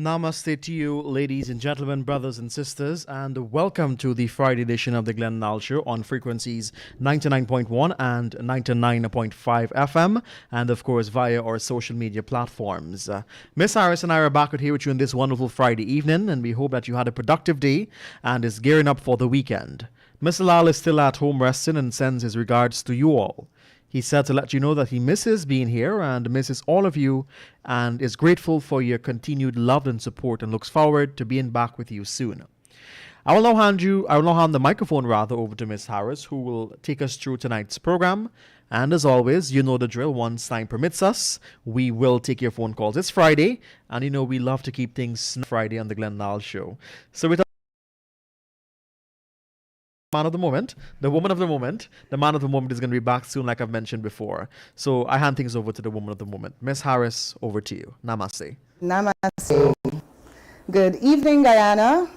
Namaste to you, ladies and gentlemen, brothers and sisters, and welcome to the Friday edition of the Glenn Lall Show on frequencies 99.1 and 99.5 FM, and of course via our social media platforms. Miss Harris and I are back out here with you on this wonderful Friday evening, and we hope that you had a productive day and is gearing up for the weekend. Mr. Lall is still at home resting and sends his regards to you all. He said to let you know that he misses being here and misses all of you and is grateful for your continued love and support and looks forward to being back with you soon. I will now hand the microphone over to Miss Harris, who will take us through tonight's program. And as always, you know the drill. Once time permits us, we will take your phone calls. It's Friday, and you know we love to keep things Friday on the Glenn Lall Show. So with man of the moment, the woman of the moment, the man of the moment is going to be back soon, like I've mentioned before. So I hand things over to the woman of the moment. Miss Harris, over to you. Namaste. Namaste. Good evening, Guyana.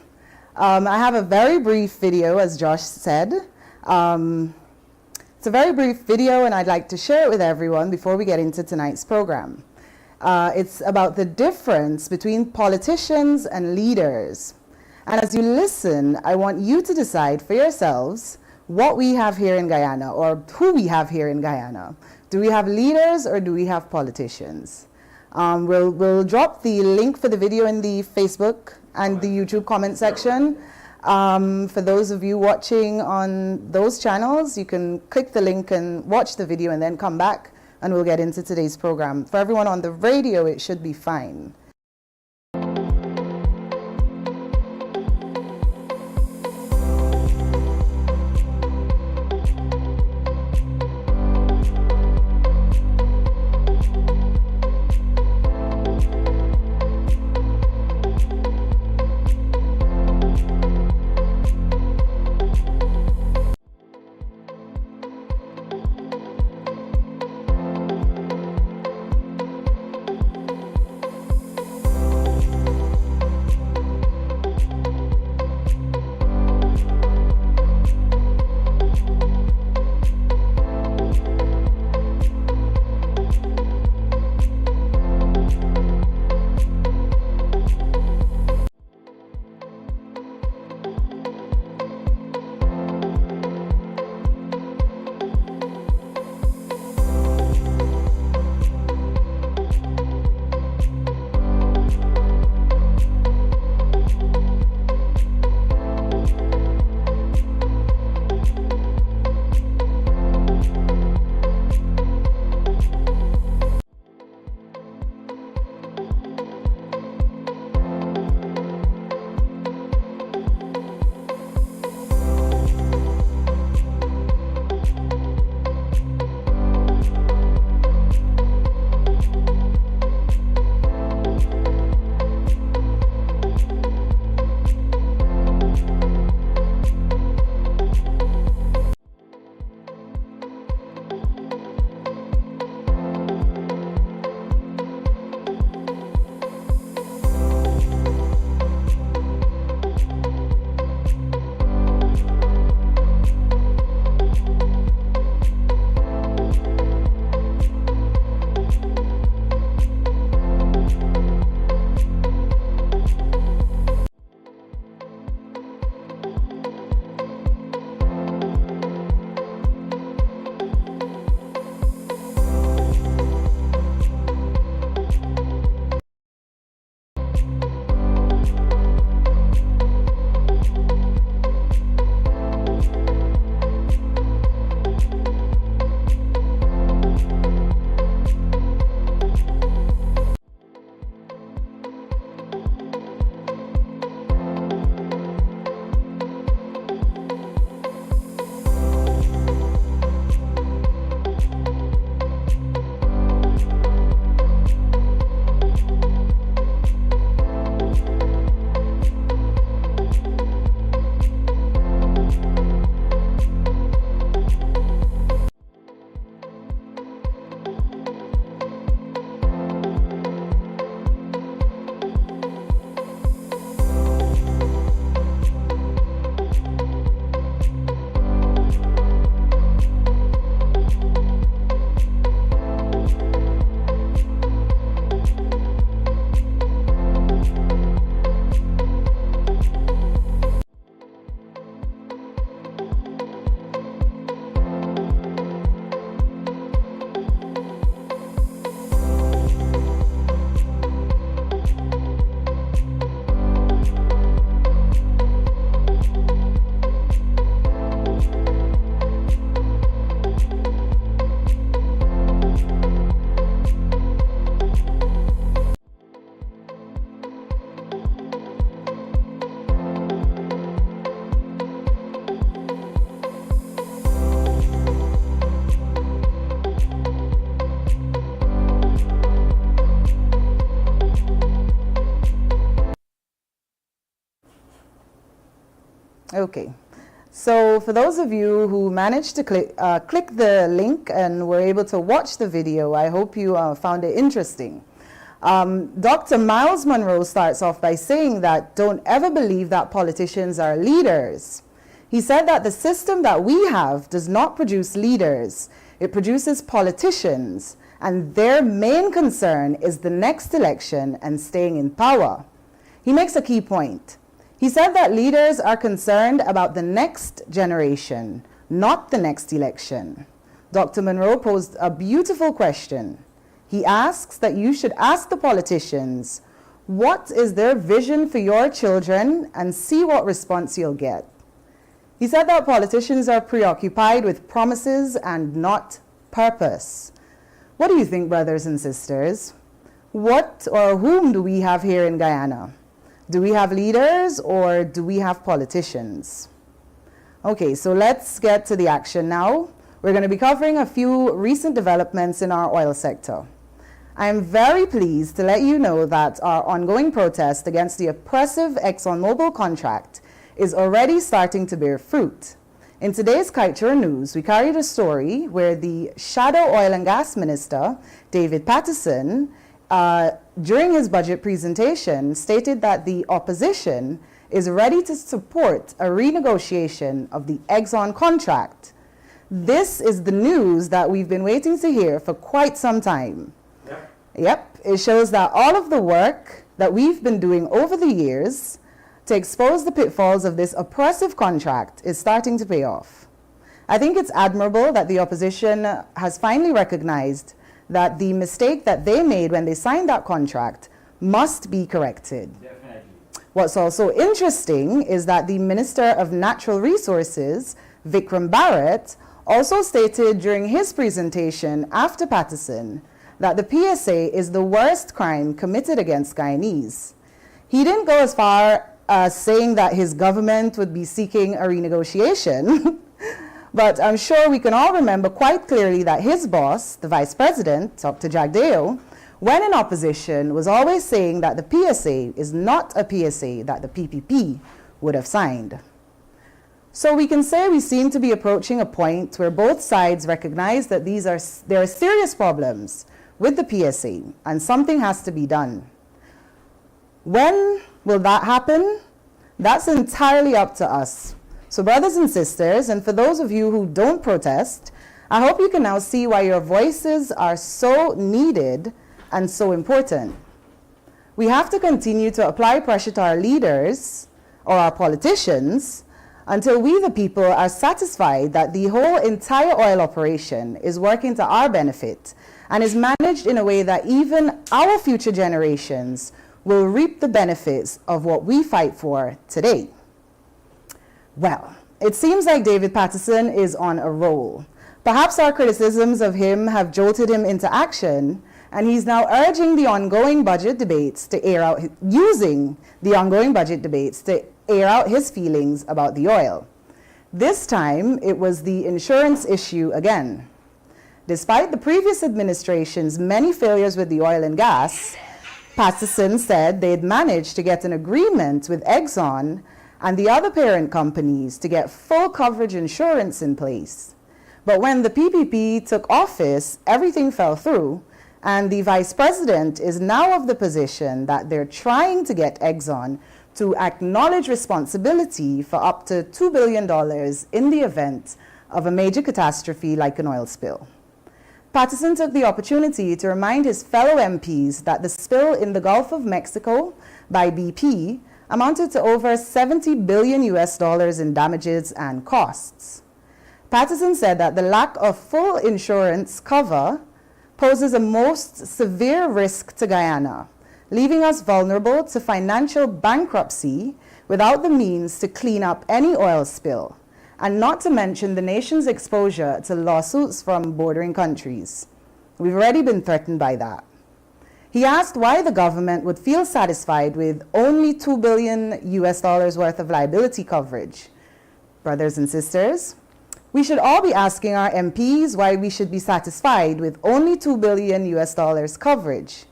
I have a very brief video, as Josh said. It's a very brief video, and I'd like to share it with everyone before we get into tonight's program. It's about the difference between politicians and leaders. And as you listen, I want you to decide for yourselves what we have here in Guyana, or who we have here in Guyana. Do we have leaders or do we have politicians? We'll drop the link for the video in the Facebook and the YouTube comment section. For those of you watching on those channels, you can click the link and watch the video and then come back and we'll get into today's program. For everyone on the radio, it should be fine. Okay. So for those of you who managed to click the link and were able to watch the video, I hope you found it interesting. Dr. Miles Monroe starts off by saying that don't ever believe that politicians are leaders. He said that the system that we have does not produce leaders. It produces politicians, and their main concern is the next election and staying in power. He makes a key point. He said that leaders are concerned about the next generation, not the next election. Dr. Monroe posed a beautiful question. He asks that you should ask the politicians, what is their vision for your children, and see what response you'll get. He said that politicians are preoccupied with promises and not purpose. What do you think, brothers and sisters? What or whom do we have here in Guyana? Do we have leaders or do we have politicians? Okay, so let's get to the action now. We're going to be covering a few recent developments in our oil sector. I am very pleased to let you know that our ongoing protest against the oppressive ExxonMobil contract is already starting to bear fruit. In today's Kaieteur news, we carried a story where the Shadow Oil and Gas Minister, David Patterson, during his budget presentation, stated that the opposition is ready to support a renegotiation of the Exxon contract. This is the news that we've been waiting to hear for quite some time. Yep, it shows that all of the work that we've been doing over the years to expose the pitfalls of this oppressive contract is starting to pay off. I think it's admirable that the opposition has finally recognized that the mistake that they made when they signed that contract must be corrected. Definitely. What's also interesting is that the Minister of Natural Resources, Vikram Barrett, also stated during his presentation after Patterson that the PSA is the worst crime committed against Guyanese. He didn't go as far as saying that his government would be seeking a renegotiation, but I'm sure we can all remember quite clearly that his boss, the Vice President, Dr. Jagdeo, when in opposition, was always saying that the PSA is not a PSA that the PPP would have signed. So we can say we seem to be approaching a point where both sides recognize that there are serious problems with the PSA and something has to be done. When will that happen? That's entirely up to us. So brothers and sisters, and for those of you who don't protest, I hope you can now see why your voices are so needed and so important. We have to continue to apply pressure to our leaders or our politicians until we, the people, are satisfied that the whole entire oil operation is working to our benefit and is managed in a way that even our future generations will reap the benefits of what we fight for today. Well, it seems like David Patterson is on a roll. Perhaps our criticisms of him have jolted him into action, and he's now urging the ongoing budget debates to using the ongoing budget debates to air out his feelings about the oil. This time, it was the insurance issue again. Despite the previous administration's many failures with the oil and gas, Patterson said they'd managed to get an agreement with Exxon and the other parent companies to get full coverage insurance in place. But when the PPP took office, everything fell through, and the vice president is now of the position that they're trying to get Exxon to acknowledge responsibility for up to $2 billion in the event of a major catastrophe like an oil spill. Patterson took the opportunity to remind his fellow MPs that the spill in the Gulf of Mexico by BP amounted to over $70 billion in damages and costs. Patterson said that the lack of full insurance cover poses a most severe risk to Guyana, leaving us vulnerable to financial bankruptcy without the means to clean up any oil spill, and not to mention the nation's exposure to lawsuits from bordering countries. We've already been threatened by that. He asked why the government would feel satisfied with only $2 billion worth of liability coverage. Brothers and sisters, we should all be asking our MPs why we should be satisfied with only $2 billion coverage,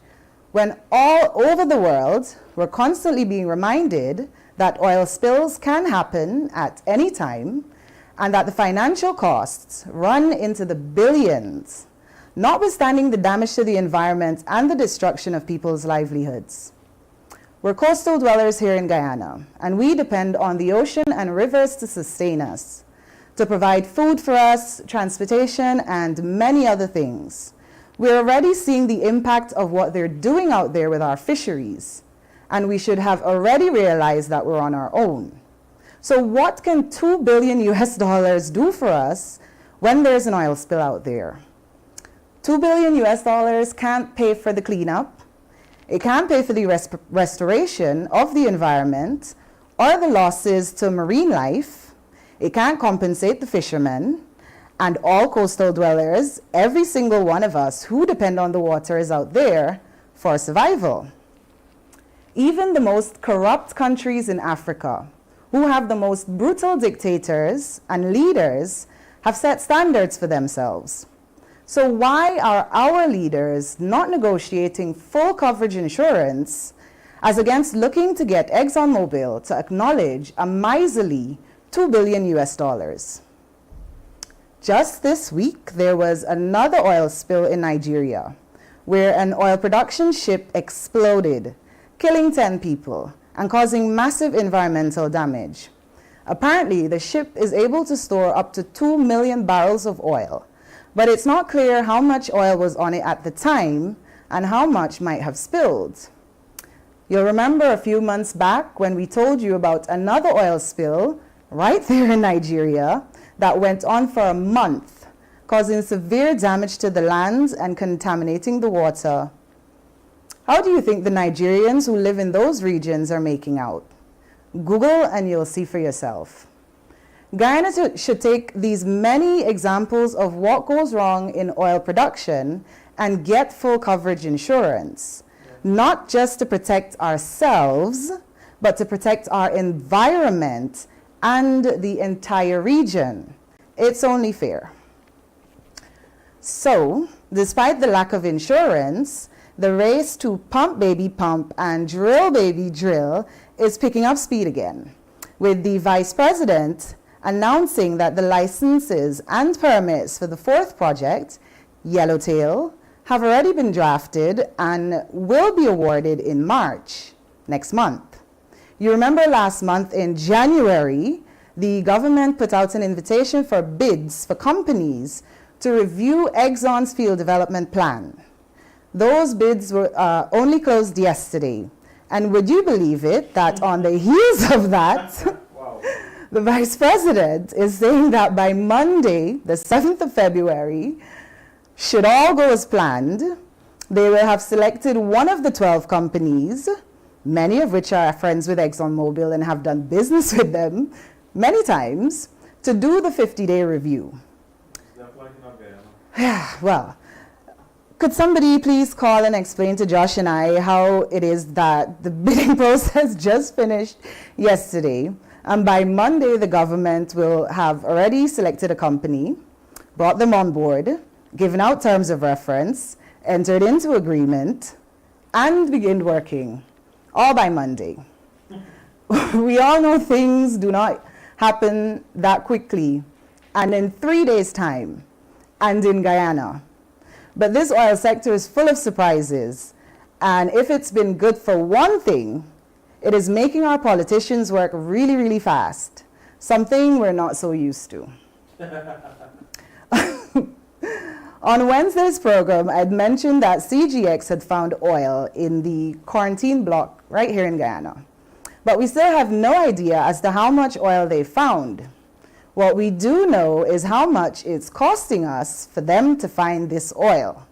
when all over the world we're constantly being reminded that oil spills can happen at any time, and that the financial costs run into the billions, notwithstanding the damage to the environment and the destruction of people's livelihoods. We're coastal dwellers here in Guyana, and we depend on the ocean and rivers to sustain us, to provide food for us, transportation, and many other things. We're already seeing the impact of what they're doing out there with our fisheries, and we should have already realized that we're on our own. So what can $2 billion do for us when there's an oil spill out there? $2 billion can't pay for the cleanup. It can't pay for the restoration of the environment or the losses to marine life. It can't compensate the fishermen and all coastal dwellers. Every single one of us who depend on the water is out there for survival. Even the most corrupt countries in Africa, who have the most brutal dictators and leaders, have set standards for themselves. So why are our leaders not negotiating full coverage insurance as against looking to get ExxonMobil to acknowledge a miserly $2 billion? Just this week, there was another oil spill in Nigeria, where an oil production ship exploded, killing 10 people and causing massive environmental damage. Apparently, the ship is able to store up to 2 million barrels of oil, but it's not clear how much oil was on it at the time and how much might have spilled. You'll remember a few months back when we told you about another oil spill right there in Nigeria that went on for a month, causing severe damage to the land and contaminating the water. How do you think the Nigerians who live in those regions are making out? Google and you'll see for yourself. Guyana should take these many examples of what goes wrong in oil production and get full coverage insurance, not just to protect ourselves, but to protect our environment and the entire region. It's only fair. So, despite the lack of insurance, the race to pump baby pump and drill baby drill is picking up speed again, with the Vice President announcing that the licenses and permits for the fourth project, Yellowtail, have already been drafted and will be awarded in March, next month. You remember last month in January, the government put out an invitation for bids for companies to review Exxon's field development plan. Those bids were only closed yesterday. And would you believe it that on the heels of that, wow, the Vice President is saying that by Monday, the 7th of February, should all go as planned, they will have selected one of the 12 companies, many of which are friends with ExxonMobil and have done business with them many times, to do the 50-day review. Yeah, well, could somebody please call and explain to Josh and I how it is that the bidding process just finished yesterday, and by Monday the government will have already selected a company, brought them on board, given out terms of reference, entered into agreement, and begin working, all by Monday. We all know things do not happen that quickly, and in 3 days' time, and in Guyana. But this oil sector is full of surprises, and if it's been good for one thing, it is making our politicians work really, really fast, something we're not so used to. On Wednesday's program, I'd mentioned that CGX had found oil in the quarantine block right here in Guyana. But we still have no idea as to how much oil they found. What we do know is how much it's costing us for them to find this oil.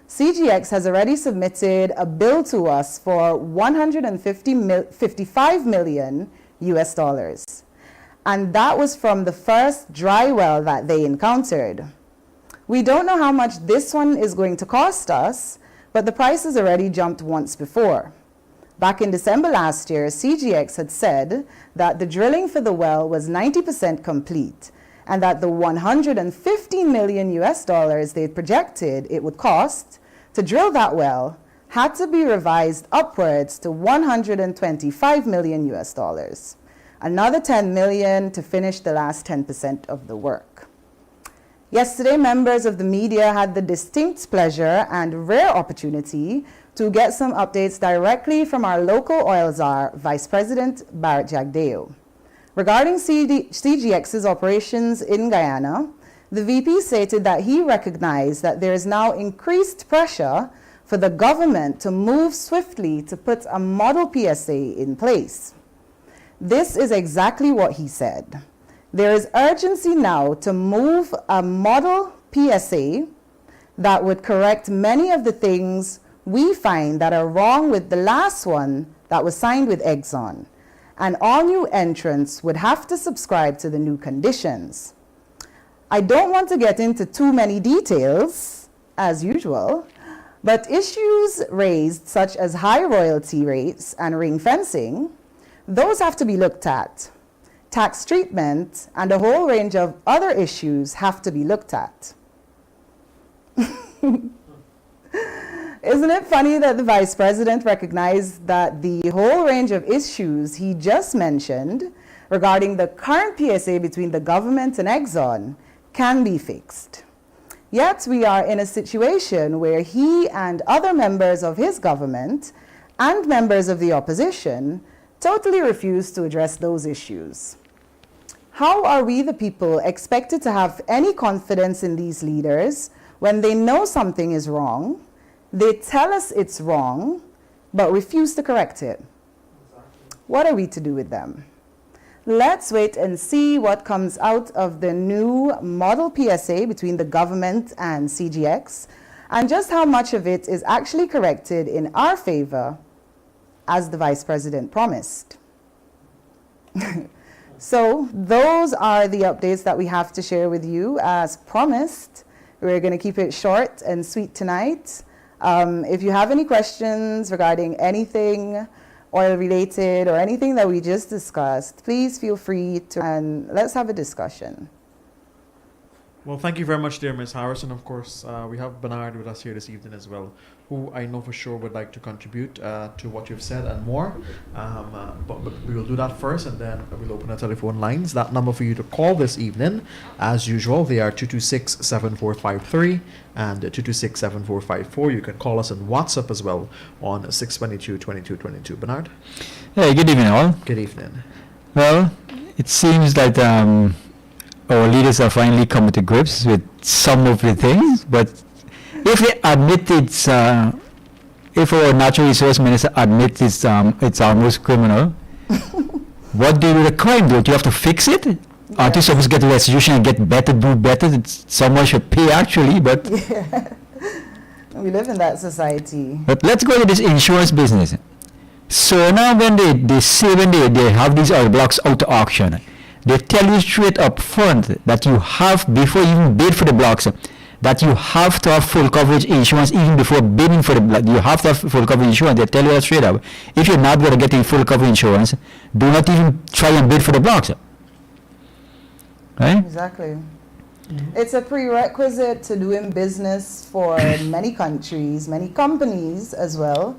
CGX has already submitted a bill to us for $155 million US. And that was from the first dry well that they encountered. We don't know how much this one is going to cost us, but the price has already jumped once before. Back in December last year, CGX had said that the drilling for the well was 90% complete, and that the $115 million US they'd projected it would cost to drill that well had to be revised upwards to $125 million US dollars. Another 10 million to finish the last 10% of the work. Yesterday, members of the media had the distinct pleasure and rare opportunity to get some updates directly from our local oil czar, Vice President VP Jagdeo. Regarding CGX's operations in Guyana, the VP stated that he recognized that there is now increased pressure for the government to move swiftly to put a model PSA in place. This is exactly what he said. There is urgency now to move a model PSA that would correct many of the things we find that are wrong with the last one that was signed with Exxon. And all new entrants would have to subscribe to the new conditions. I don't want to get into too many details, as usual, but issues raised such as high royalty rates and ring fencing, those have to be looked at. Tax treatment and a whole range of other issues have to be looked at. Isn't it funny that the Vice President recognized that the whole range of issues he just mentioned regarding the current PSA between the government and Exxon can be fixed? Yet we are in a situation where he and other members of his government and members of the opposition totally refuse to address those issues. How are we, the people, expected to have any confidence in these leaders when they know something is wrong, they tell us it's wrong, but refuse to correct it? Exactly. What are we to do with them? Let's wait and see what comes out of the new model PSA between the government and CGX, and just how much of it is actually corrected in our favor, as the Vice President promised. So those are the updates that we have to share with you. As promised, we're going to keep it short and sweet tonight. If you have any questions regarding anything oil related or anything that we just discussed, please feel free to, and let's have a discussion. Well, thank you very much, dear Ms. Harrison. Of course, we have Bernard with us here this evening as well, who I know for sure would like to contribute to what you've said and more. But we will do that first, and then we'll open the telephone lines. That number for you to call this evening, as usual, they are 226-7453 and 226-7454. You can call us on WhatsApp as well on 622-2222. Bernard? Hey, good evening all. Good evening. Well, it seems that our leaders are finally coming to grips with some of the things, but if they admit it's, if our natural resource minister admits it's almost criminal, what do you do with the crime? Don't you have to fix it? Yes. Aren't you supposed to get restitution and get better, do better? Someone should pay actually, but... Yeah. We live in that society. But let's go to this insurance business. So now when they say when they have these oil blocks out to auction, they tell you straight up front that you have, before you even bid for the blocks, that you have to have full coverage insurance even before bidding for the block. You have to have full coverage insurance. They tell you that straight up. If you're not going to get a full coverage insurance, do not even try and bid for the blocks. Right? Exactly. Mm-hmm. It's a prerequisite to doing business for many countries, many companies as well.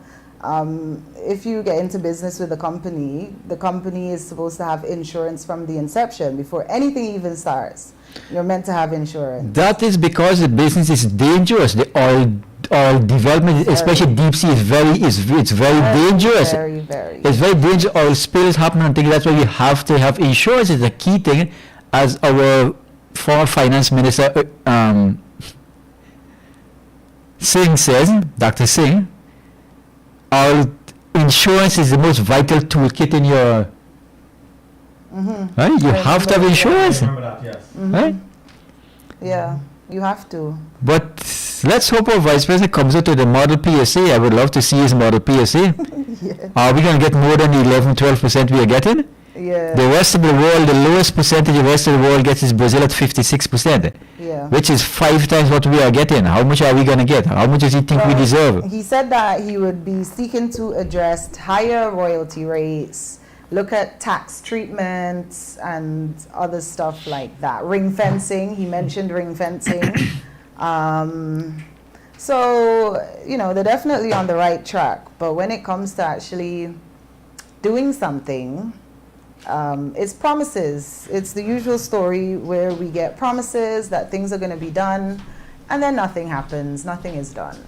If you get into business with the company is supposed to have insurance from the inception before anything even starts. You're meant to have insurance. That is because the business is dangerous. The oil development, especially deep sea, is very dangerous. It's very dangerous. Oil spills happen and things. That's why we have to have insurance. It's a key thing, as our former finance minister Singh says, Dr. Singh. Our insurance is the most vital toolkit in your... Mm-hmm. Right? You have to have insurance. I remember that, yes. Mm-hmm. Right? Yeah, you have to. But let's hope our Vice President comes out to the model PSA. I would love to see his model PSA. Yeah. Are we going to get more than the 11-12% we are getting? Yeah. The rest of the world, the lowest percentage the rest of the world gets is Brazil at 56%. Yeah. Which is 5 times what we are getting. How much are we going to get? How much does he think we deserve? He said that he would be seeking to address higher royalty rates, look at tax treatments and other stuff like that. Ring fencing, he mentioned ring fencing. So, they're definitely on the right track. But when it comes to actually doing something, it's promises. It's the usual story where we get promises that things are going to be done, and then nothing happens, nothing is done.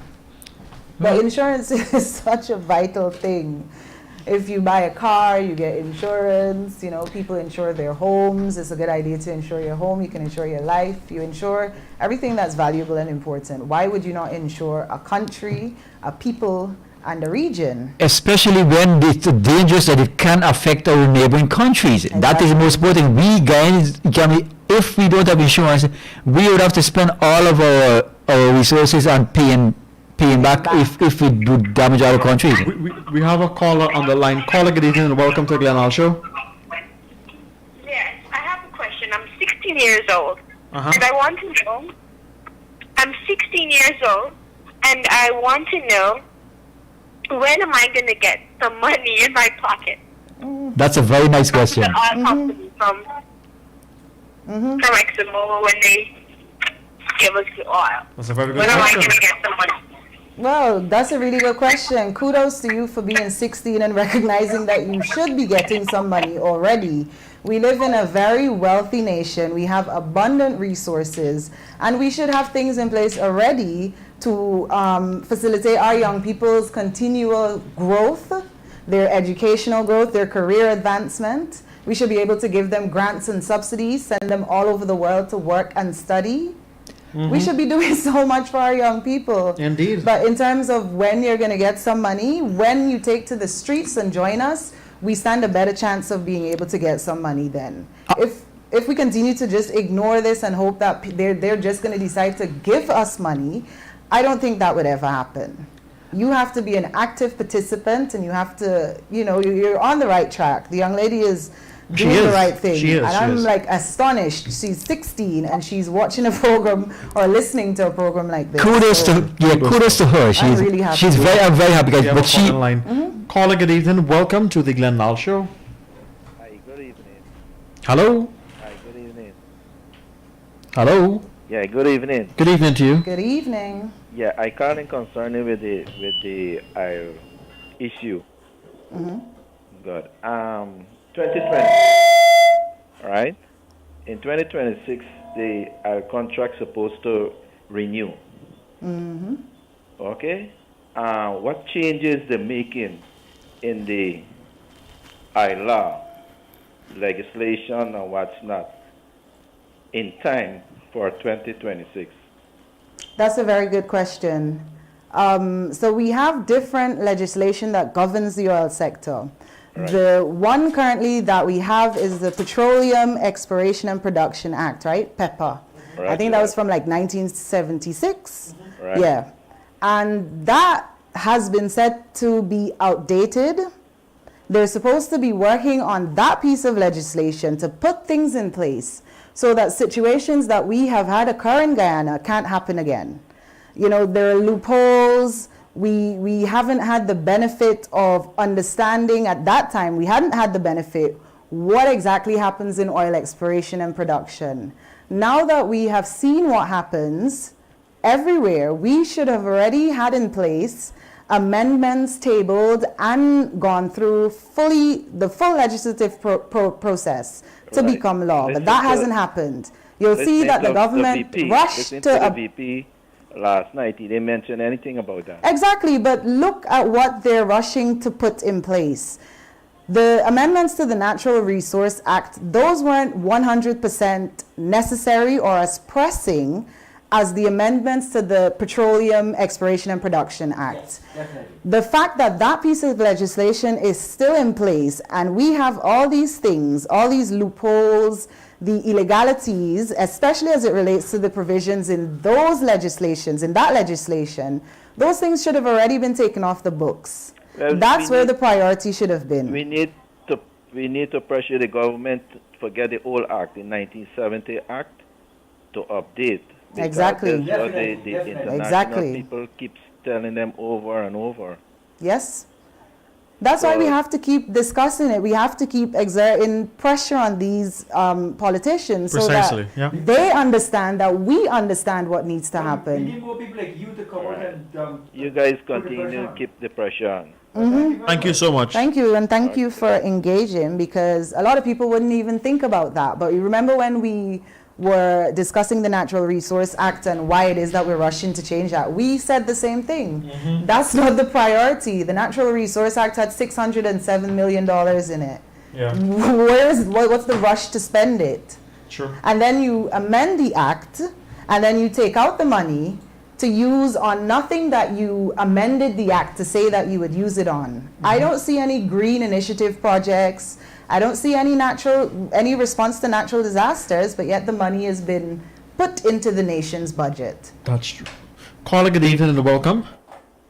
But insurance is such a vital thing. If you buy a car, you get insurance. People insure their homes. It's a good idea to insure your home. You can insure your life. You insure everything that's valuable and important. Why would you not insure a country, a people, and a region? Especially when it's dangerous that it can affect our neighboring countries. Exactly. That is the most important. We guys, if we don't have insurance, we would have to spend all of our resources on paying back if we do damage our countries. We have a caller on the line. Caller, good evening and welcome to the Glenn Lall Show. Yes, I have a question. I'm 16 years old, Uh-huh. and I want to know. I'm 16 years old, and I want to know when am I going to get some money in my pocket? That's a very nice question. The oil company from Eximo when they give us the oil. That's a very good When am I going question. to get some money? Well, that's a really good question. Kudos to you for being 16 and recognizing that you should be getting some money already. We live in a very wealthy nation. We have abundant resources, and we should have things in place already to facilitate our young people's continual growth, their educational growth, their career advancement. We should be able to give them grants and subsidies, send them all over the world to work and study. We should be doing so much for our young people. Indeed. But in terms of when you're going to get some money, when you take to the streets and join us, we stand a better chance of being able to get some money then. If we continue to just ignore this and hope that they're just going to decide to give us money, I don't think that would ever happen. You have to be an active participant, and you have to, you're on the right track. The young lady is doing the right thing. And I'm like astonished. She's 16 and she's watching a program or listening to a program like this. Kudos to her. She's really happy. She's very happy, guys. We have But a she. caller on the line. Caller, good evening. Welcome to the Glenn Lall Show. Hi, good evening. Hello. Hi, good evening. Hello. Yeah, good evening. Good evening to you. Good evening. Yeah, I calling concerning with the issue. Good. 2020. Right? In 2026, the contract supposed to renew. Okay. What changes they're making in the law legislation and what's not in time for 2026? That's a very good question. So we have different legislation that governs the oil sector. Right. The one currently that we have is the Petroleum, Expiration and Production Act, right? PEPA. Right, I think that was from like 1976. Right. Yeah. And that has been said to be outdated. They're supposed to be working on that piece of legislation to put things in place so that situations that we have had occur in Guyana can't happen again. There are loopholes. We haven't had the benefit of understanding at that time. We hadn't had the benefit what exactly happens in oil exploration and production. Now that we have seen what happens everywhere, we should have already had in place amendments tabled and gone through the full legislative process to Right. become law. But Listen that to- hasn't happened. You'll see that the government rushed Listen to... to the VP last night. He didn't mention anything about that. Exactly, but look at what they're rushing to put in place. The amendments to the Natural Resource Act, those weren't 100% necessary or as pressing as the amendments to the Petroleum, Expiration and Production Act. The fact that that piece of legislation is still in place and we have all these things, all these loopholes, the illegalities, especially as it relates to the provisions in those legislations, in that legislation, those things should have already been taken off the books. Well, That's where the priority should have been. We need to pressure the government to forget the old act, the 1970 Act, to update. Because Exactly. that's what the international Exactly. people keep telling them over and over. Yes? That's why we So, have to keep discussing it. We have to keep exerting pressure on these politicians so Precisely, that yeah. they understand that we understand what needs to We happen. need more people like you to come out and you guys put the continue pressure to on. keep the pressure on. Thank you so much. Thank you, and thank you for engaging, because a lot of people wouldn't even think about that. But you remember when we were discussing the Natural Resource Act and why it is that we're rushing to change that, we said the same thing. That's not the priority. The Natural Resource Act had $607 million in it. Yeah, What's the rush to spend it? true. And then you amend the act, and then you take out the money to use on nothing that you amended the act to say that you would use it on. I don't see any green initiative projects. I don't see any response to natural disasters, but yet the money has been put into the nation's budget. That's true. Caller, good evening and welcome.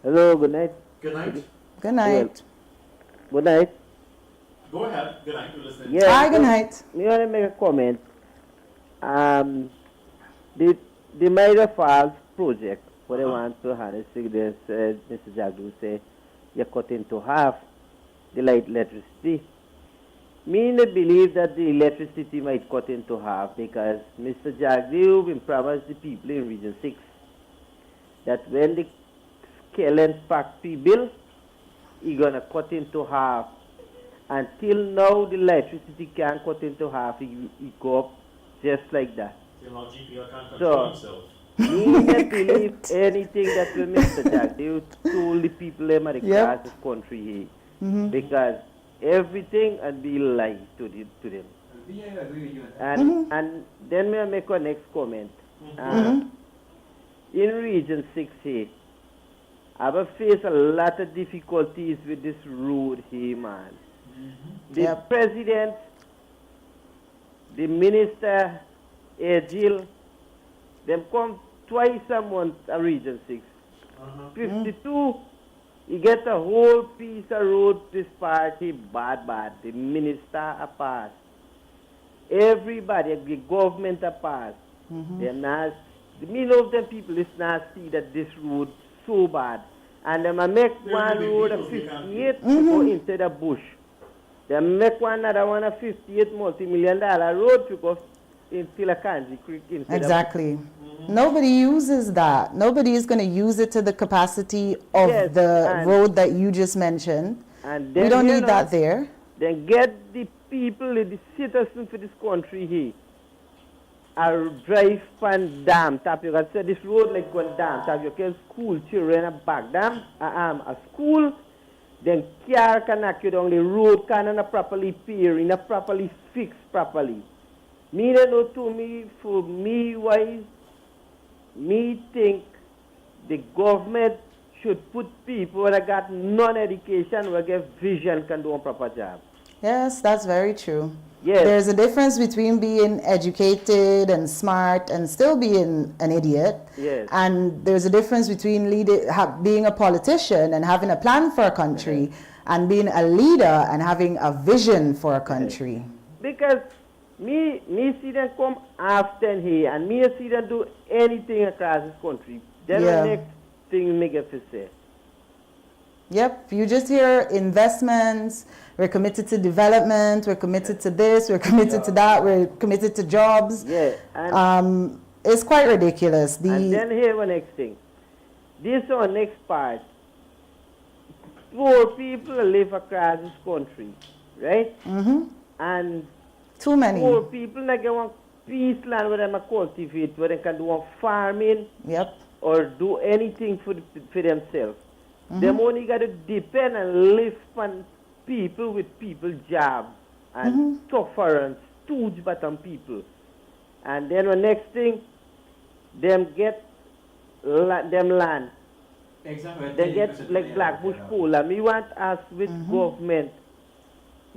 Hello, good night. Good night. Good night. Good night. Go ahead. Good night. You're listening. Yeah, Hi, good night. Me want to make a comment. The Myra Falls project, what I want to have is this, Mr. Jagdeo say, you're cut into half the light electricity. Me no believe that the electricity might cut into half because Mr. Jagdeo been promised the people in Region 6 that when the Kellen factory bill, he gonna cut into half. Until now, the electricity can't cut into half. It go up just like that. So, me not believe anything that will Mr. Jagdeo told the people in the Yep. this country here. Because everything and be lie to them. Yeah, I agree with you on that. And then may I make a next comment. In Region 6 here, I have faced a lot of difficulties with this road here, man. The Yep. president, the minister, Agil, them come twice a month at Region 6. 52, you get a whole piece of road this party, bad. The minister a pass. Everybody, the government a pass. Them not, me love them people is not see that this road so bad. And them a make one road of 58 to go into the bush. They make one another one of $58 multi-million-dollar road to go into the Kanji Creek. Exactly. Nobody uses that. Nobody is going to use it to the capacity of Yes, the and- road that you just mentioned. And We then, don't you need know, that there. Then get the people, the citizens for this country here, a drive from dam tap. You can say this road like going dam tap. You can school children a back dam, a school. Then car can knock you down the road, cannot properly pair, not properly fixed properly. Me don't know to me, for me wise, me think the government should put people that got non-education will get vision can do a proper job. Yes, that's very true. Yes. There's a difference between being educated and smart and still being an idiot. Yes. And there's a difference between being a politician and having a plan for a country and being a leader and having a vision for a country. Because me see them come often here and me see them do anything across this country. Then Yeah. the next thing me get to say. Yep, you just hear investments, we're committed to development, we're committed to this, we're committed to that, we're committed to jobs. Yeah. And, It's quite ridiculous. and then here the next thing. This is our next part. Poor people live across this country, right? And Too many. poor people like want piece land where they cultivate, where they can do farming Yep. or do anything for themselves. Them only got to depend and live on people with people job and sufferance, stooge bottom people. And then the next thing, them get them land. Exactly. They get like Blackbush Cola. Me want to ask which government,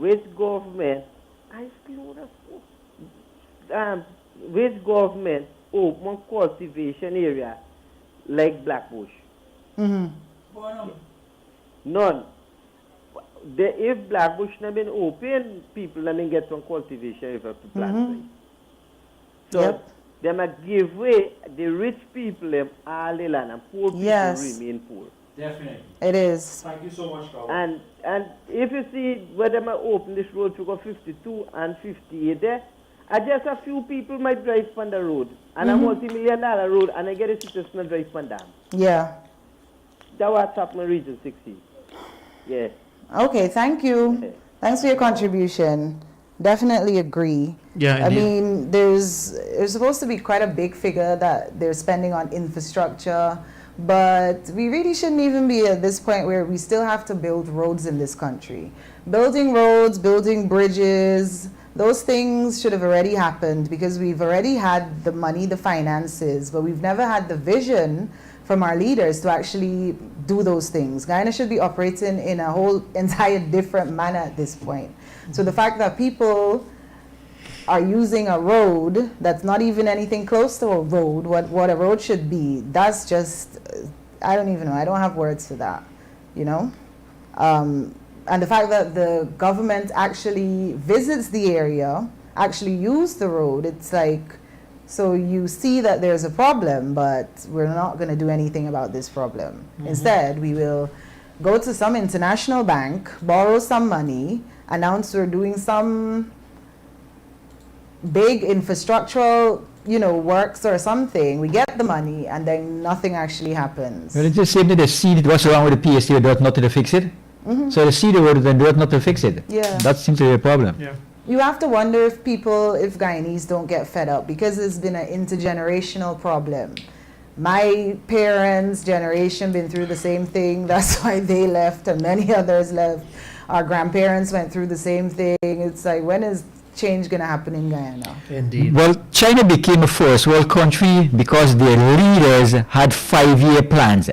I slow the which government open cultivation area like Blackbush? None. If Blackbush not been open, people not been get some cultivation if to plant. Right? So Yep. them a give way the rich people them all the land and poor people Yes. remain poor. Definitely. It is. Thank you so much, Carl. And if you see whether I open this road to go 52 and 58 there, I just a few people might drive on the road. And a multi-million-dollar road, and I get a citizen to drive on them. Yeah. That's what's happening in Region 60. Yeah. Okay, thank you. Yeah. Thanks for your contribution. Definitely agree. Yeah, I indeed. mean, there's supposed to be quite a big figure that they're spending on infrastructure, but we really shouldn't even be at this point where we still have to build roads in this country. Building roads, building bridges, those things should have already happened because we've already had the money, the finances, but we've never had the vision from our leaders to actually do those things. Guyana should be operating in a whole entire different manner at this point. So the fact that people are using a road that's not even anything close to a road, what a road should be, that's just, I don't even know. I don't have words for that, you know? And the fact that the government actually visits the area, actually use the road, it's like, so you see that there's a problem, but we're not going to do anything about this problem. Instead, we will go to some international bank, borrow some money, announce we're doing some big infrastructural, works or something. We get the money, and then nothing actually happens. Well, it's the same that the seed was wrong with the PSA, does nothing to fix it. So the seed would then do nothing to fix it. Yeah. That seems to be a problem. Yeah. You have to wonder if Guyanese don't get fed up because it's been an intergenerational problem. My parents' generation been through the same thing. That's why they left and many others left. Our grandparents went through the same thing. It's like, when is change going to happen in Guyana? Indeed. Well, China became a first world country because their leaders had 5-year plans.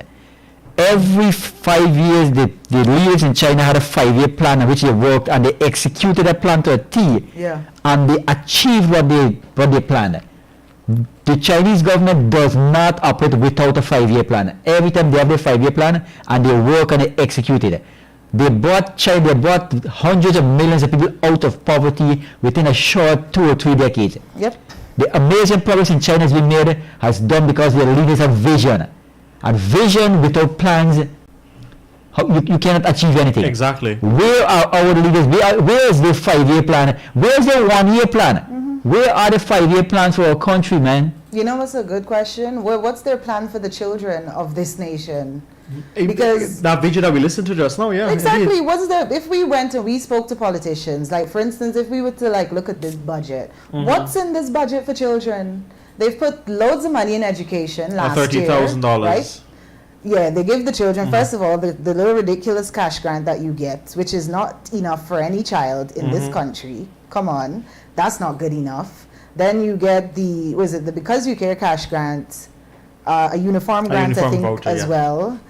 Every 5 years, the leaders in China had a 5-year plan in which they worked and they executed a plan to a T. Yeah. And they achieved what they planned. The Chinese government does not operate without a 5-year plan. Every time they have their 5-year plan and they work and they execute it. They brought hundreds of millions of people out of poverty within a short 2 or 3 decades. Yep. The amazing progress in China has been made has done because their leaders have vision. And vision without plans, you cannot achieve anything. Exactly. Where are our leaders? Where is the 5-year plan? Where is the 1-year plan? Where are the 5-year plans for our country, man? You know what's a good question? What's their plan for the children of this nation? Because that video that we listened to just now, yeah. exactly, indeed. if we went and we spoke to politicians, like for instance, if we were to look at this budget, what's in this budget for children? They've put loads of money in education last year. $30,000. Right? Yeah, they give the children, first of all, the little ridiculous cash grant that you get, which is not enough for any child in this country. Come on, that's not good enough. Then you get the Because You Care cash grant, a uniform grant, I think, voucher, as well.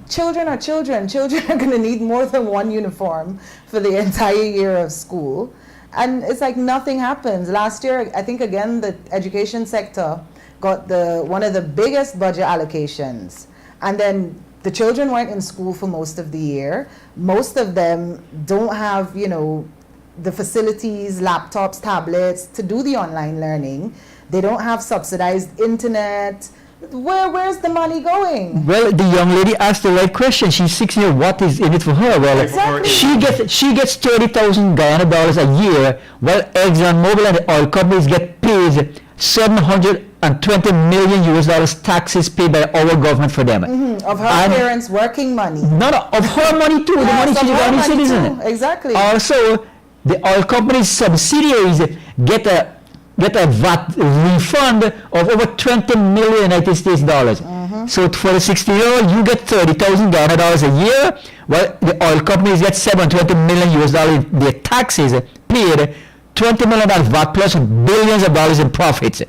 Children are children. Children are going to need more than one uniform for the entire year of school. And it's like nothing happens. Last year, I think, again, the education sector got one of the biggest budget allocations. And then the children weren't in school for most of the year. Most of them don't have, the facilities, laptops, tablets to do the online learning. They don't have subsidized internet. Where's the money going? Well, the young lady asked the right question. She's 6 years. What is in it for her? Well, Exactly. she gets 30,000 Guyana dollars a year, while ExxonMobil and the oil companies get paid $720 million US taxes paid by our government for them. Of her And- parents' working money. No, of her money too. The money Yes, she's of a her Ghanaian money citizen. too. Exactly. Also, the oil companies' subsidiaries get a VAT refund of over 20 million United States dollars. So for the 16-year-old, you get 30,000 Guyana dollars a year, while the oil companies get $720 million US in their taxes paid, $20 million VAT plus billions of dollars in profits.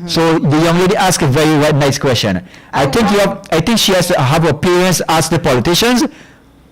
So the young lady asked a very nice question. I think she has to have her parents ask the politicians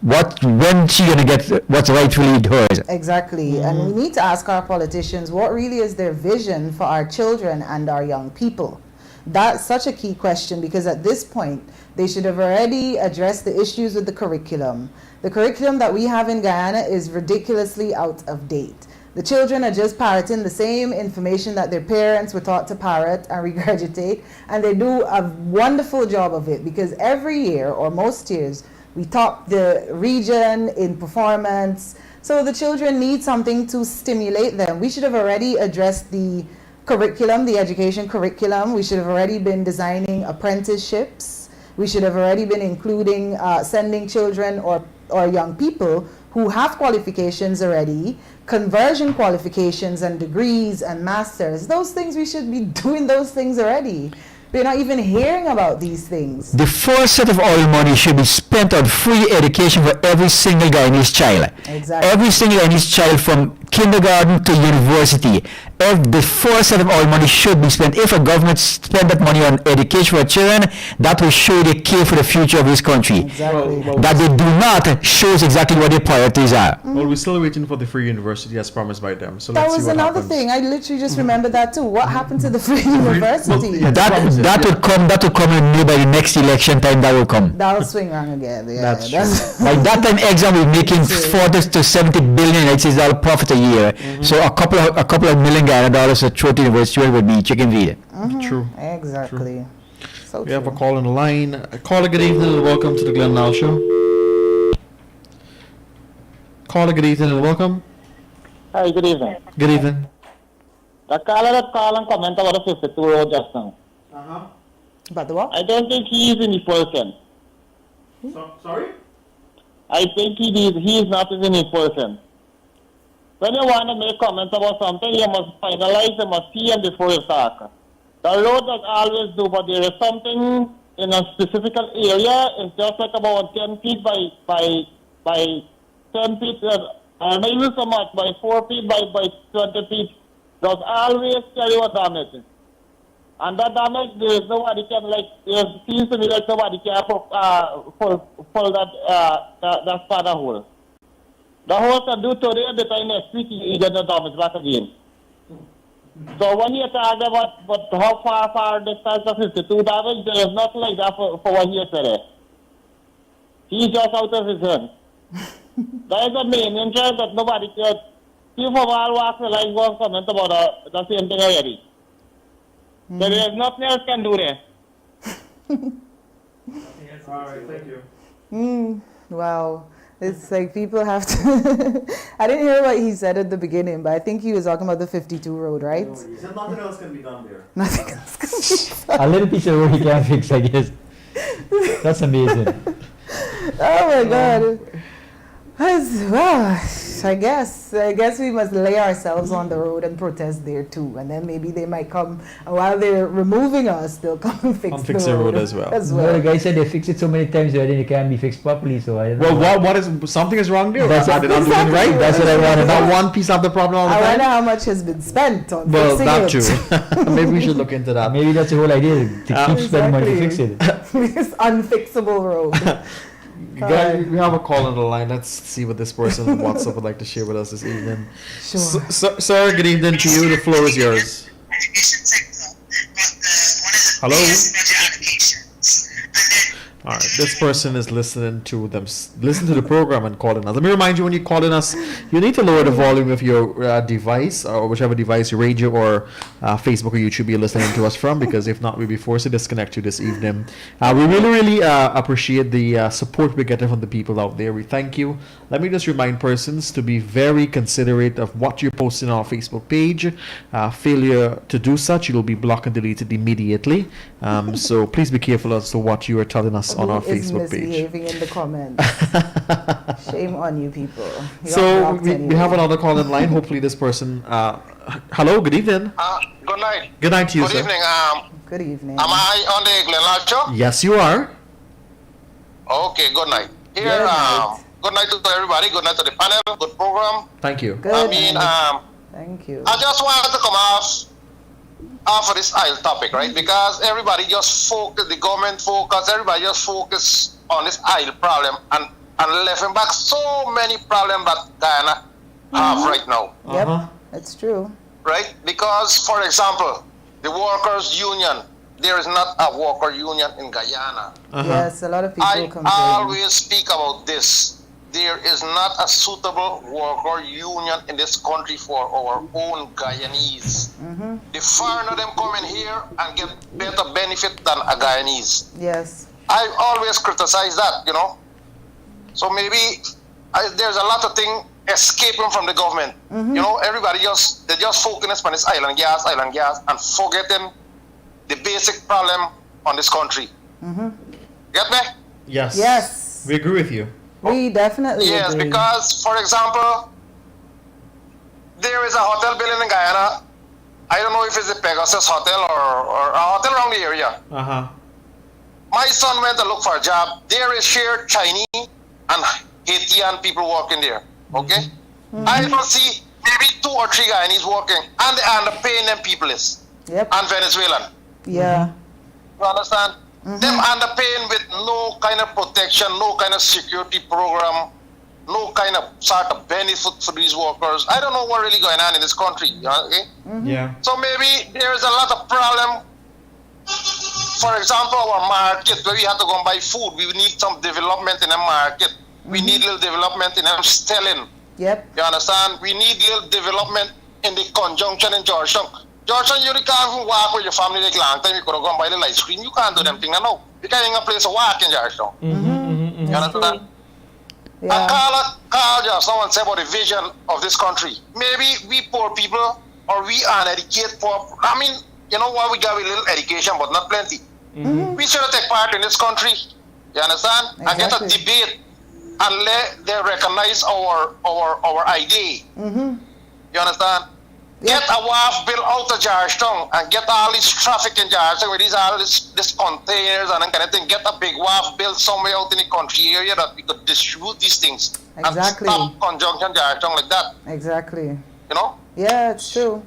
when she gonna get what's rightfully hers. Exactly. And we need to ask our politicians what really is their vision for our children and our young people. That's such a key question because at this point, they should have already addressed the issues with the curriculum. The curriculum that we have in Guyana is ridiculously out of date. The children are just parroting the same information that their parents were taught to parrot and regurgitate, and they do a wonderful job of it because every year, or most years, we top the region in performance. So the children need something to stimulate them. We should have already addressed the curriculum, the education curriculum. We should have already been designing apprenticeships. We should have already been including sending children or young people who have qualifications already, conversion qualifications and degrees and masters. Those things, we should be doing those things already. We're not even hearing about these things. The first set of oil money should be spent on free education for every single Guyanese child. Exactly. Every single Guyanese child from kindergarten to university. The first set of oil money should be spent. If a government spend that money on education for children, that will show they care for the future of this country. Exactly. That they do not shows exactly what their priorities are. Well, we're still waiting for the free university as promised by them. So That let's see was what another happens. thing. I literally just remembered that too. What happened to the free university? yeah, That will come in May by the next election time. That will come. That'll swing around again. Yeah, That's true. By that time, Exxon will be making 40 to 70 billion United States dollar profit a year. So a couple of million Guyana dollars to throw to the university would be chicken feed. True. Exactly. So We have a true. call on the line. Caller, good evening and welcome to the Glenn Lall Show. Caller, good evening and welcome. Hi, good evening. Good evening. The caller that called and comment about the 52 road just now. But the what? I don't think he is in the person. Sorry? I think he is not in the person. When you want to make comments about something, you must finalize, you must see him before you talk. The road does always do, but there is something in a specific area. It's just like about 10 feet by 10 feet, not even so much, by 4 feet by 20 feet. Does always tell you what damage is. And that damage, there is nobody can, like, it seems to me like nobody can pull that spanner hole. The hole can do today, the time next week, you get the damage back again. So when you talk about how far distance of 52 damage, there is nothing like that for what he said there. He's just out of his head. That is the main interest that nobody can. People from all walks of life go and comment about the same thing already. There is nothing else can do there. All right, thank you. Wow. It's like people have to. I didn't hear what he said at the beginning, but I think he was talking about the 52 road, right? He said nothing else can be done there. Nothing else can be done. A little piece of road he can fix, I guess. That's amazing. Oh my God. Well, I guess we must lay ourselves on the road and protest there too, and then maybe they might come. And while they're removing us, they'll come and fix the road as well. Well, the guy said they fixed it so many times already it can't be fixed properly, so I don't know. Well, what is something is wrong there? That's Are they not doing it right? That's what I want to Not know. one piece of the problem all the I time. wonder how much has been spent on Well, fixing that it. too. Maybe we should look into that. Maybe that's the whole idea, to keep spending money to fix it. This unfixable road. Guys, we have a call on the line. Let's see what this person on WhatsApp would like to share with us this evening. Sure. Sir, good evening to you. The floor is yours. Education sector, but one of the Hello? biggest budget allocations. And then All right, this person is listening to the program and calling us. Let me remind you, when you're calling us, you need to lower the volume of your device, or whichever device, your radio or Facebook or YouTube you're listening to us from, because if not, we'll be forced to disconnect you this evening. We really appreciate the support we're getting from the people out there. We thank you. Let me just remind persons to be very considerate of what you're posting on our Facebook page. Failure to do such, you'll be blocked and deleted immediately. So please be careful as to what you are telling us on our Who is Facebook page. misbehaving in the comments? Shame on you people. You are So blocked we anyway. have another call in line. Hopefully this person. Hello, good evening. good night. Good night to you, Good sir. evening. Good evening. Am I on the Glenn Lall Show? Yes, you are. Okay, good night. Here, Good night. good night to everybody. Good night to the panel. Good program. Thank you. Good I mean, night. Thank you. I just wanted to come off of this oil topic, right? Because everybody just focus, the government focus, everybody just focus on this oil problem and leaving back so many problems that Guyana have right now, Yep, that's true. right? Because, for example, the workers' union, there is not a worker union in Guyana. Yes, a lot of people I complain. always speak about this. there is not a suitable worker union in this country for our own Guyanese. The foreigner them come in here and get better benefit than a Guyanese. Yes. I always criticize that, you know. So maybe there's a lot of things escaping from the government. You know, everybody they just focus on this island gas, and forgetting the basic problem on this country. Get me? Yes. Yes. We agree with you. We definitely Yes, agree. because, for example, there is a hotel building in Guyana. I don't know if it's a Pegasus Hotel or a hotel around the area. My son went to look for a job. There is sheer Chinese and Haitian people working there. Okay? I don't see maybe 2 or 3 Guyanese working, and the paying them people is. Yep. And Venezuelan. Yeah. You understand? Them underpaying with no kind of protection, no kind of security program, no kind of sort of benefit for these workers. I don't know what really going on in this country. Okay? Yeah. So maybe there is a lot of problem. For example, our market where we have to go and buy food, we need some development in the market. We need little development in them selling. Yep. You understand? We need little development in the conjunction in Georgetown. Georgetown, you can't even walk with your family like long time. You could go and buy the ice cream. You can't do them things now. You can't even a place to walk in Georgetown. You understand? Yeah. Carl just now and say about the vision of this country. Maybe we poor people or we uneducated poor. I mean, you know what? We got a little education, but not plenty. We should take part in this country. You understand? Exactly. And get a debate and let them recognize our idea. You understand? Get a WAF bill out of Georgetown and get all this traffic in Georgetown with all these containers and that kind of thing. Get a big WAF bill somewhere out in the country area that we could distribute these things. Exactly. And stop conjunction Georgetown like that. Exactly. You know? Yeah, it's true.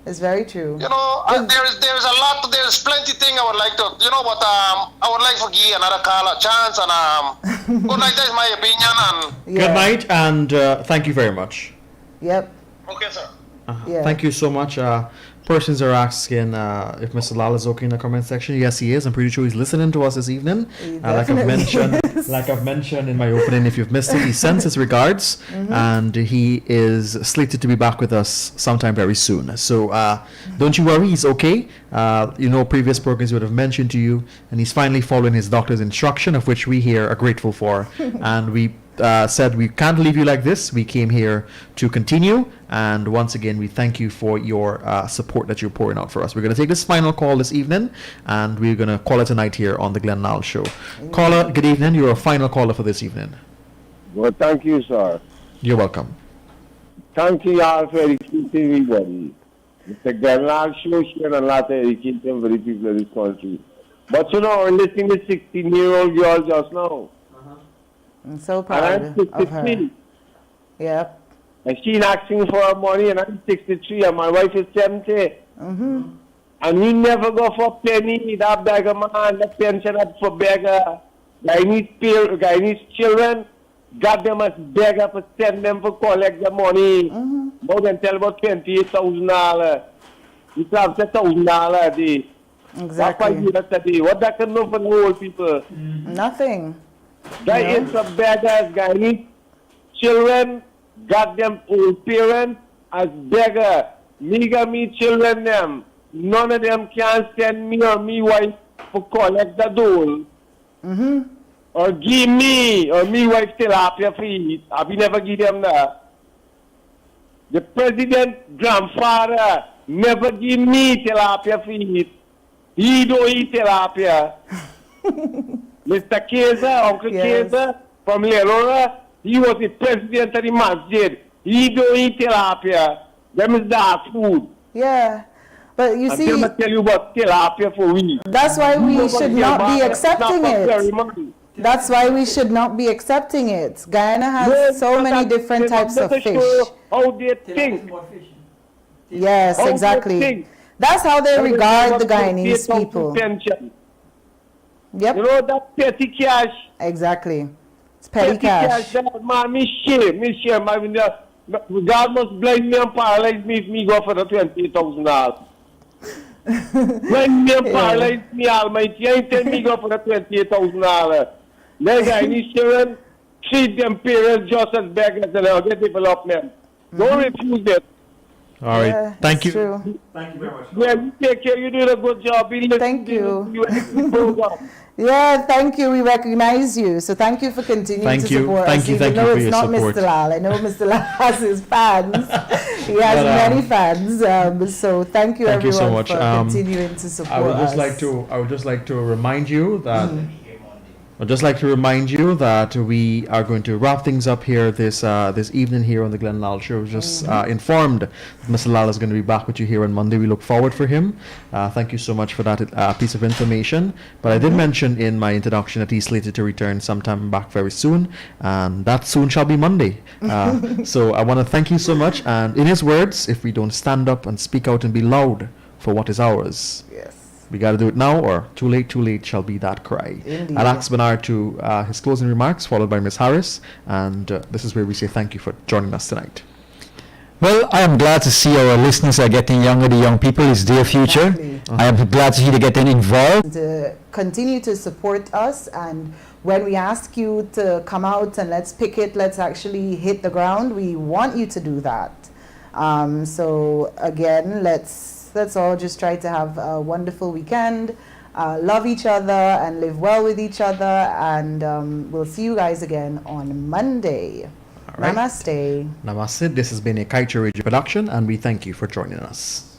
It's very true. You know, there's plenty thing I would like to, you know, but I would like to give another call a chance and good night, that's my opinion. And Good night, and thank you very much. Yep. okay, sir. Yeah. Thank you so much. Persons are asking if Mr. Lall is okay in the comment section. Yes, he is. I'm pretty sure he's listening to us this evening. He Like I've mentioned in my opening, if you've missed it, he sends his regards, and he is slated to be back with us sometime very soon. So don't you worry, he's okay. You know, previous programs would have mentioned to you, and he's finally following his doctor's instruction, of which we here are grateful for, and we said we can't leave you like this. We came here to continue, and once again we thank you for your support that you're pouring out for us. We're going to take this final call this evening, and we're going to call it a night here on the Glenn Lall Show. Caller, good evening. You're a final caller for this evening. Well, thank you, sir. You're welcome. Thank you all for educating everybody. It's a Glenn Lall Show sharing a lot of education for the people of this country. But you know, we're listening to 16-year-old girl just now. I'm so proud And I'm of her. 63. Yep. And she's asking for her money, and I'm 63, and my wife is 70. And we never go for penny, that beggar man, that pension up for beggar. Guyanese children, got them as beggar for send them for collect the money. More than tell about $28,000. You have $1,000 a day. Exactly. What that can do for the old people? Nothing. There is some beggars, Guyanese children, got them old parents as beggar. Me children them. None of them can send me or me wife for collect the dole. Or give me or me wife tilapia for eat. I will never give them that. The president grandfather never give me tilapia for eat. He don't eat tilapia. Mr. Kaieteur, Uncle Kaieteur from Lall, he was the president of the masjid. He don't eat tilapia. Them is dark food. Yeah. But you see, I'm going to tell you about tilapia for we. that's why we should not be accepting it. Money. That's why we should not be accepting it. Guyana has so many different types of fish. How they think. Yes, How they exactly. think. That's how they regard the Guyanese Guyanese people. pension. Yep. You know that petty cash. Exactly. It's petty cash. That man, me shame. I mean, God must blind me and paralyze me if me go for the $28,000. Blind me and paralyze me, Almighty. I tell me go for the $28,000. The Guyanese children treat them parents just as beggars and get development. Don't refuse it. All right. Yeah, Thank it's you. true. Thank you very much. Yeah, you take care. You did a good job. We listen Thank to you. the program. Yeah, thank you. We recognize you. So thank you for continuing Thank to you. support Thank us. you. Even Thank you though for it's your not support. Mr. Lall. I know Mr. Lall has his fans. He has But, many fans. So thank you Thank you everyone so much. for continuing to support I would just us. like to remind you that I'd just like to remind you that we are going to wrap things up here this evening here on the Glenn Lall Show. Just informed that Mr. Lall is going to be back with you here on Monday. We look forward for him. Thank you so much for that piece of information. But I did mention in my introduction that he's slated to return sometime back very soon, and that soon shall be Monday. So I want to thank you so much. And in his words, if we don't stand up and speak out and be loud for what is ours, Yes. we got to do it now, or too late shall be that cry. Indeed. I'll ask Bernard to his closing remarks, followed by Ms. Harris, and this is where we say thank you for joining us tonight. Well, I am glad to see our listeners are getting younger. The young people is their future. Exactly. I am glad to see they getting involved. To continue to support us, and when we ask you to come out and let's pick it, let's actually hit the ground, we want you to do that. So again, let's all just try to have a wonderful weekend, love each other and live well with each other, and we'll see you guys again on Monday. All right. Namaste. Namaste. This has been a Kaieteur Radio production, and we thank you for joining us.